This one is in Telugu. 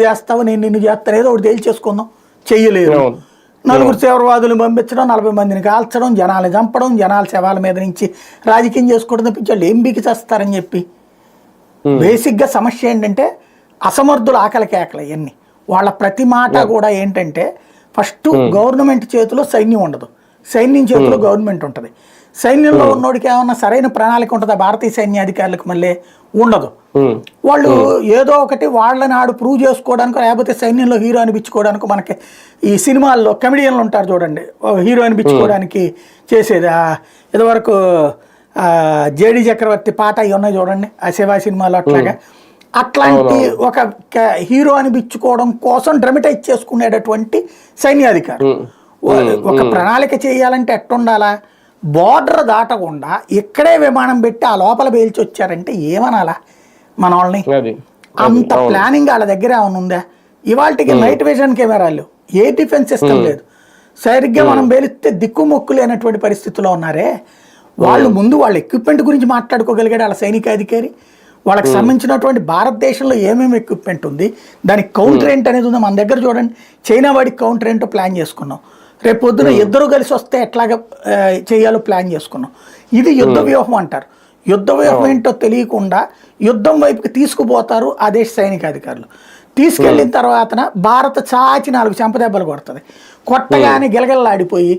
చేస్తావు, నేను నిన్ను చేస్తాను, ఏదో ఒకటి తేల్చేసుకుందాం. చెయ్యలేదు. నలుగురు తీవ్రవాదులు పంపించడం, 40 మందిని కాల్చడం, జనాలు చంపడం, జనాల శవాల మీద నుంచి రాజకీయం చేసుకోవడం తప్పించి వాళ్ళు ఏం బీకి చేస్తారని చెప్పి. బేసిక్గా సమస్య ఏంటంటే అసమర్థుల ఆకలి కేకలు ఇవన్నీ. వాళ్ళ ప్రతి మాట కూడా ఏంటంటే ఫస్ట్ గవర్నమెంట్ చేతిలో సైన్యం ఉండదు, సైన్యం చేతిలో గవర్నమెంట్ ఉంటుంది. సైన్యంలో ఉన్నోడికి ఏమన్నా సరైన ప్రణాళిక ఉంటుందా? భారతీయ సైన్యాధికారులకు మళ్ళీ ఉండదు. వాళ్ళు ఏదో ఒకటి వాళ్ళని ఆడు ప్రూవ్ చేసుకోవడానికి, లేకపోతే సైన్యంలో హీరో అనిపించుకోవడానికి. మనకి ఈ సినిమాల్లో కమెడియన్లు ఉంటారు చూడండి, హీరో అనిపించుకోవడానికి చేసేది. ఇదివరకు జేడి చక్రవర్తి పాట అవి ఉన్నాయి చూడండి, ఆ శివ సినిమాలో అట్లాగా. అట్లాంటి ఒక హీరో అనిపించుకోవడం కోసం డ్రమటైజ్ చేసుకునేటటువంటి సైన్యాధికారులు. ఒక ప్రణాళిక చేయాలంటే ఎట్టుండాలా? బోర్డర్ దాటకుండా ఇక్కడే విమానం పెట్టి ఆ లోపల పేల్చి వచ్చారంటే ఏమనాలా మన వాళ్ళని? అంత ప్లానింగ్ వాళ్ళ దగ్గర ఏమైనా ఉందా? ఇవాళకి నైట్ విజన్ కెమెరాలు, ఏ డిఫెన్స్ సిస్టమ్ లేదు. సరిగ్గా మనం పేలిస్తే దిక్కుమొక్కు లేనటువంటి పరిస్థితిలో ఉన్నారే వాళ్ళు. ముందు వాళ్ళ ఎక్విప్మెంట్ గురించి మాట్లాడుకోగలిగాడు వాళ్ళ సైనికాధికారి. వాళ్ళకి సంబంధించినటువంటి భారతదేశంలో ఏమేమి ఎక్విప్మెంట్ ఉంది, దానికి కౌంటర్ ఏంటి అనేది ఉంది. మన దగ్గర చూడండి, చైనా వాడికి కౌంటర్ ఏంటో ప్లాన్ చేసుకున్నాం. రేపు పొద్దున ఇద్దరు కలిసి వస్తే ఎట్లాగా చేయాలో ప్లాన్ చేసుకున్నాం. ఇది యుద్ధ వ్యూహం అంటారు. యుద్ధ వ్యూహం ఏంటో తెలియకుండా యుద్ధం వైపుకి తీసుకుపోతారు ఆ దేశ సైనికాధికారులు. తీసుకెళ్ళిన తర్వాత భారత చాచి 4 చెంపదెబ్బలు కొడుతుంది. కొట్టగానే గిలగిల్లాడిపోయి